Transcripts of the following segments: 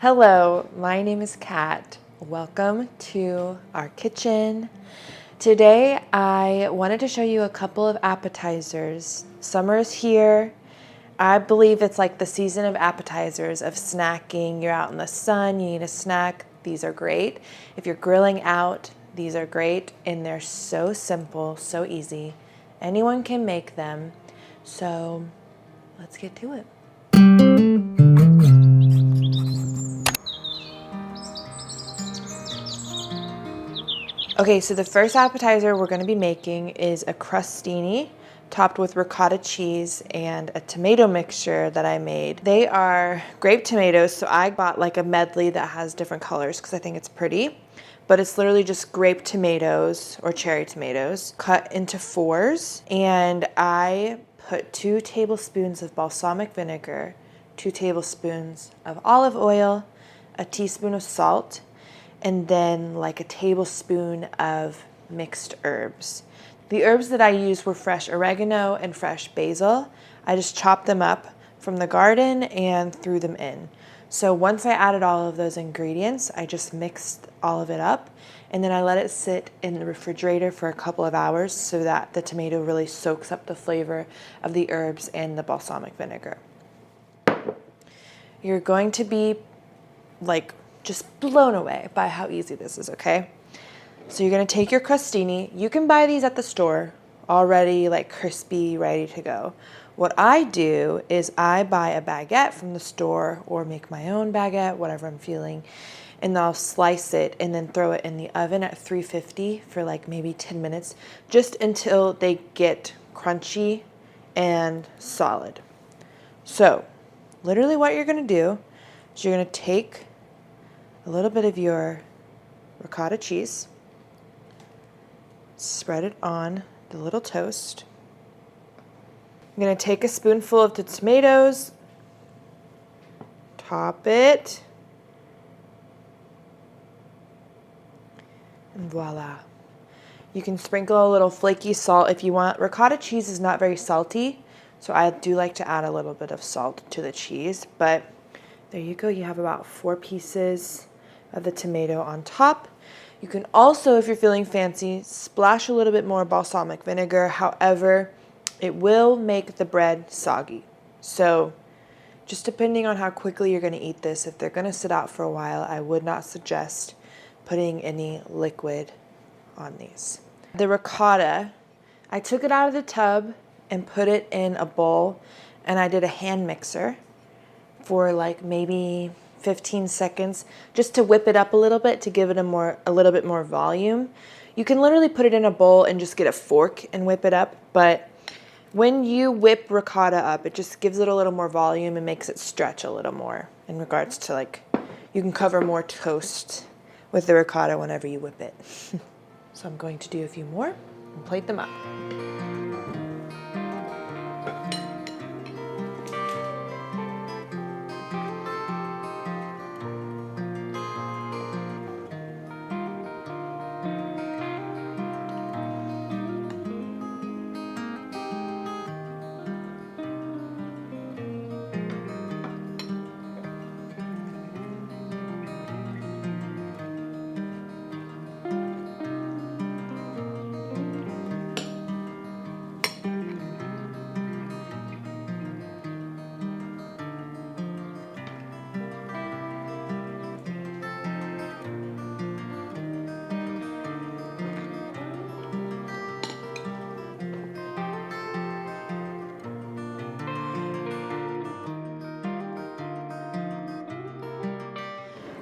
Hello, my name is Kat. Welcome to our kitchen. Today I wanted to show you a couple of appetizers. Summer is here. I believe it's like the season of appetizers, of snacking. You're out in the sun, you need a snack. These are great. If you're grilling out, these are great, and they're so simple, so easy. Anyone can make them. So let's get to it. Okay, so the first appetizer we're going to be making is a crostini topped with ricotta cheese and a tomato mixture that I made. They are grape tomatoes, so I bought like a medley that has different colors because I think it's pretty. But it's literally just grape tomatoes or cherry tomatoes cut into fours. And I put 2 tablespoons of balsamic vinegar, 2 tablespoons of olive oil, a teaspoon of salt, and then like a tablespoon of mixed herbs. The herbs that I used were fresh oregano and fresh basil. I just chopped them up from the garden and threw them in. So once I added all of those ingredients, I just mixed all of it up, and then I let it sit in the refrigerator for a couple of hours so that the tomato really soaks up the flavor of the herbs and the balsamic vinegar. You're going to be like just blown away by how easy this is, okay? So you're gonna take your crostini. You can buy these at the store already like crispy, ready to go. What I do is I buy a baguette from the store or make my own baguette, whatever I'm feeling, and I'll slice it and then throw it in the oven at 350 for like maybe 10 minutes, just until they get crunchy and solid. So literally what you're gonna do is you're gonna take a little bit of your ricotta cheese, spread it on the little toast. I'm going to take a spoonful of the tomatoes, top it, and voila. You can sprinkle a little flaky salt if you want. Ricotta cheese is not very salty, so I do like to add a little bit of salt to the cheese, but there you go. You have about 4 pieces of the tomato on top. You can also, if you're feeling fancy, splash a little bit more balsamic vinegar. However, it will make the bread soggy. So just depending on how quickly you're going to eat this, if they're going to sit out for a while, I would not suggest putting any liquid on these. The ricotta, I took it out of the tub and put it in a bowl, and I did a hand mixer for like maybe 15 seconds just to whip it up a little bit to give it a little bit more volume. You can literally put it in a bowl and just get a fork and whip it up, but when you whip ricotta up, it just gives it a little more volume and makes it stretch a little more in regards to like, you can cover more toast with the ricotta whenever you whip it. So I'm going to do a few more and plate them up.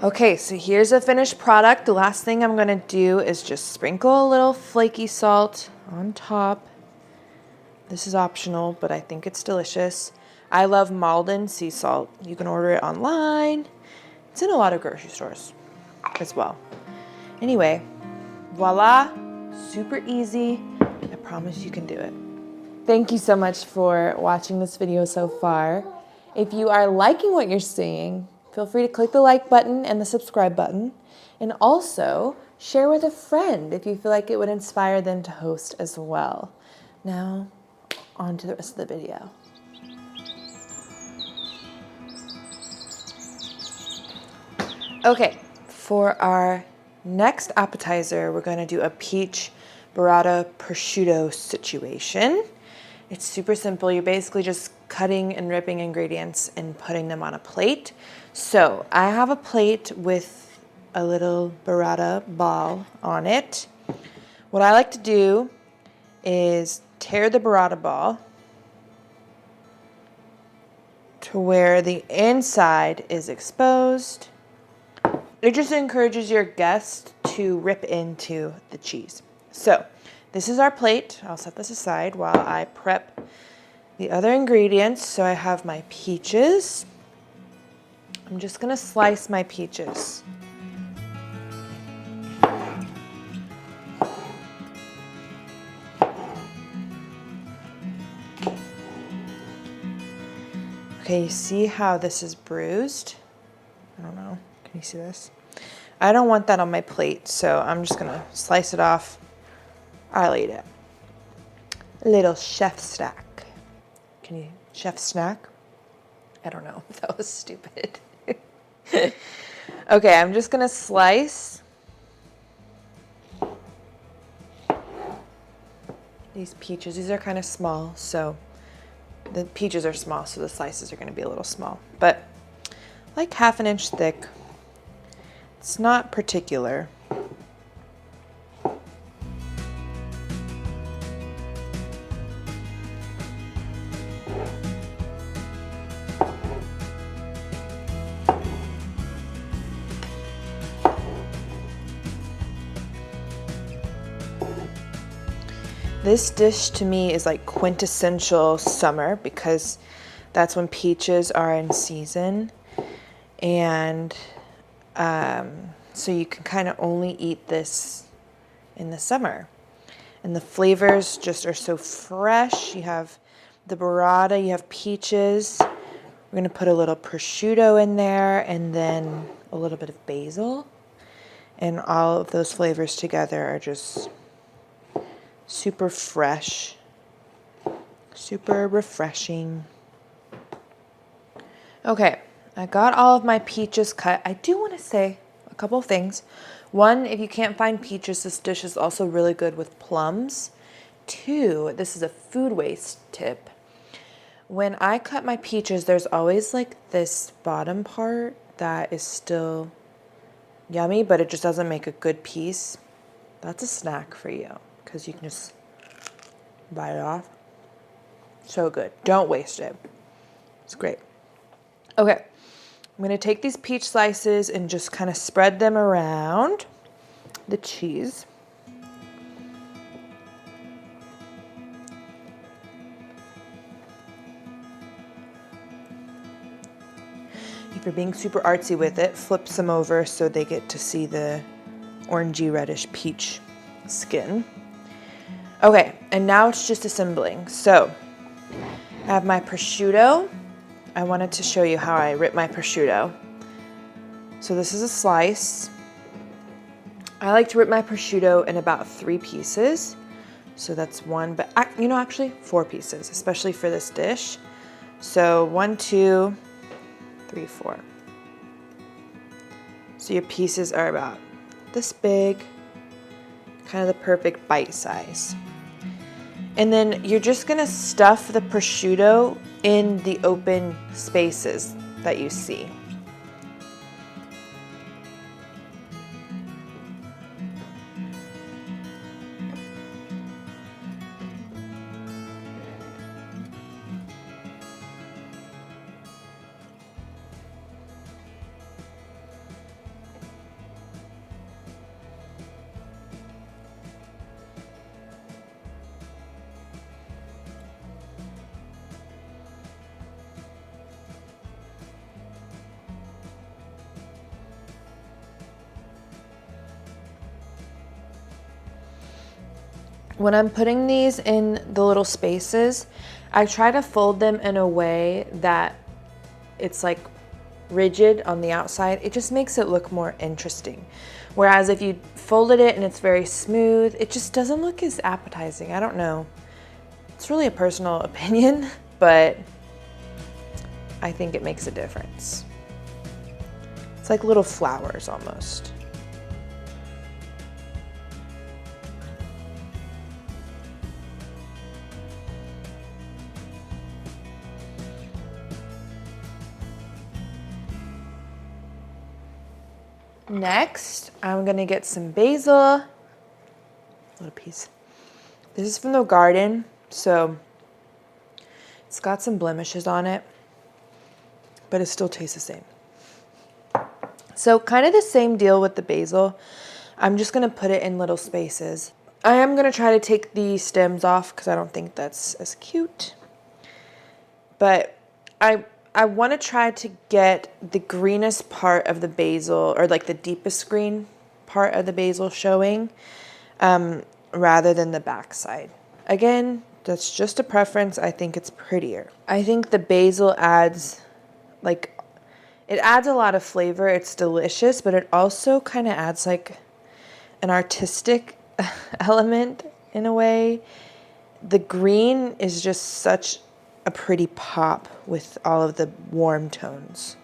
Okay, so here's a finished product. The last thing I'm gonna do is just sprinkle a little flaky salt on top. This is optional, but I think it's delicious. I love Malden sea salt. You can order it online. It's in a lot of grocery stores as well. Anyway, voila, super easy. I promise you can do it. Thank you so much for watching this video so far. If you are liking what you're seeing, feel free to click the like button and the subscribe button, and also share with a friend if you feel like it would inspire them to host as well. Now, on to the rest of the video. Okay, for our next appetizer, we're gonna do a peach burrata prosciutto situation. It's super simple. You're basically just cutting and ripping ingredients and putting them on a plate. So I have a plate with a little burrata ball on it. What I like to do is tear the burrata ball to where the inside is exposed. It just encourages your guests to rip into the cheese. So this is our plate. I'll set this aside while I prep the other ingredients. So I have my peaches. I'm just gonna slice my peaches. Okay, you see how this is bruised? I don't know. Can you see this? I don't want that on my plate, so I'm just gonna slice it off. I'll eat it. A little chef snack. Can you chef snack? I don't know. That was stupid. Okay, I'm just gonna slice these peaches. These are kind of small, so the peaches are small, so the slices are gonna be a little small, but like 1/2 inch thick. It's not particular. This dish to me is like quintessential summer because that's when peaches are in season. And so you can kind of only eat this in the summer. And the flavors just are so fresh. You have the burrata, you have peaches. We're gonna put a little prosciutto in there and then a little bit of basil. And all of those flavors together are just super fresh, super refreshing. Okay, I got all of my peaches cut. I do want to say a couple of things. One, if you can't find peaches, this dish is also really good with plums. Two, this is a food waste tip. When I cut my peaches, there's always like this bottom part that is still yummy, but it just doesn't make a good piece. That's a snack for you because you can just bite it off. So good. Don't waste it. It's great. Okay, I'm going to take these peach slices and just kind of spread them around the cheese. If you're being super artsy with it, flip some over so they get to see the orangey reddish peach skin. Okay, and now it's just assembling. So I have my prosciutto. I wanted to show you how I rip my prosciutto. So this is a slice. I like to rip my prosciutto in about 3 pieces. So that's one, but actually 4 pieces, especially for this dish. So 1, 2, 3, 4. So your pieces are about this big, kind of the perfect bite size. And then you're just gonna stuff the prosciutto in the open spaces that you see. When I'm putting these in the little spaces, I try to fold them in a way that it's like rigid on the outside. It just makes it look more interesting. Whereas if you folded it and it's very smooth, it just doesn't look as appetizing. I don't know. It's really a personal opinion, but I think it makes a difference. It's like little flowers almost. Next, I'm gonna get some basil. Little piece. This is from the garden, so it's got some blemishes on it, but it still tastes the same. So kind of the same deal with the basil. I'm just gonna put it in little spaces. I am gonna try to take the stems off because I don't think that's as cute. But I want to try to get the greenest part of the basil, or like the deepest green part of the basil showing, rather than the backside. Again, that's just a preference. I think it's prettier. I think the basil adds, like, it adds a lot of flavor. It's delicious, but it also kind of adds like an artistic element in a way. The green is just such a pretty pop with all of the warm tones.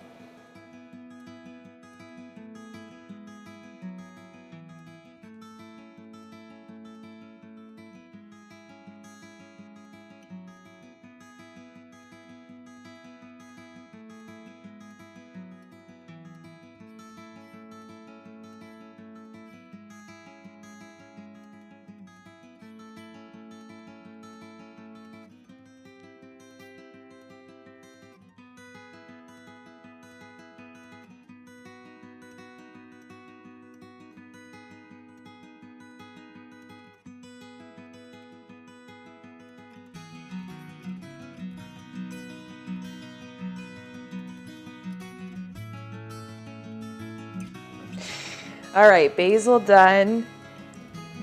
All right, basil done.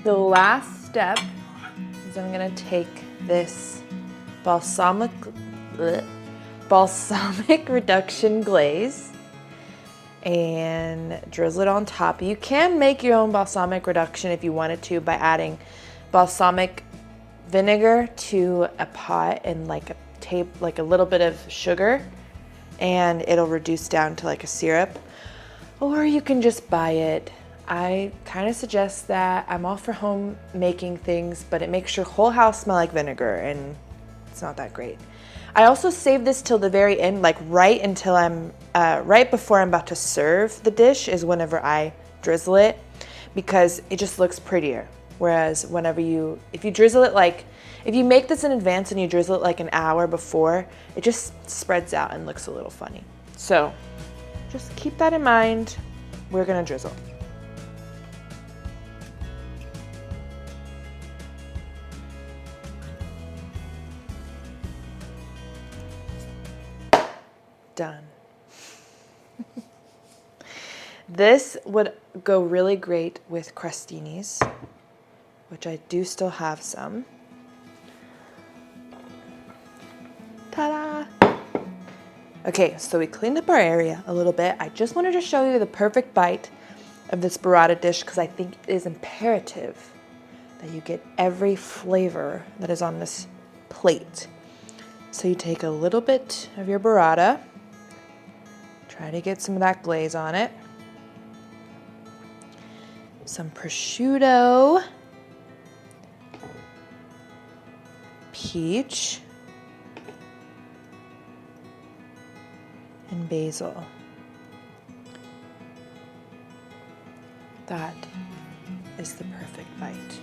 The last step is I'm gonna take this balsamic reduction glaze and drizzle it on top. You can make your own balsamic reduction if you wanted to by adding balsamic vinegar to a pot and like a little bit of sugar, and it'll reduce down to like a syrup. Or you can just buy it. I kind of suggest that. I'm all for home making things, but it makes your whole house smell like vinegar and it's not that great. I also save this till the very end, like right before I'm about to serve the dish is whenever I drizzle it, because it just looks prettier. Whereas if you make this in advance and you drizzle it like an hour before, it just spreads out and looks a little funny. So just keep that in mind. We're gonna drizzle. Done. This would go really great with crostinis, which I do still have some. Ta-da! Okay, so we cleaned up our area a little bit. I just wanted to show you the perfect bite of this burrata dish because I think it is imperative that you get every flavor that is on this plate. So you take a little bit of your burrata, try to get some of that glaze on it, some prosciutto, peach, and basil. That is the perfect bite.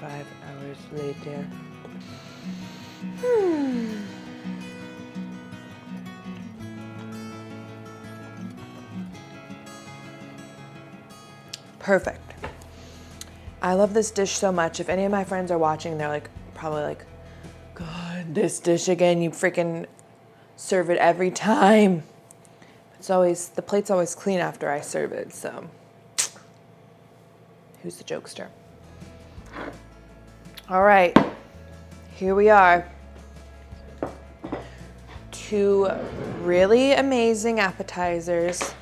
5 hours later. Perfect. I love this dish so much. If any of my friends are watching, they're probably like, God, this dish again. You freaking serve it every time. The plate's always clean after I serve it, so who's the jokester? All right, here we are. 2 really amazing appetizers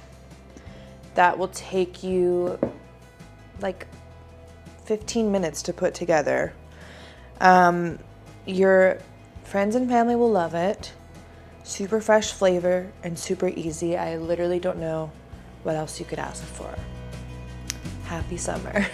that will take you like 15 minutes to put together. Your friends and family will love it. Super fresh flavor and super easy. I literally don't know what else you could ask for. Happy summer.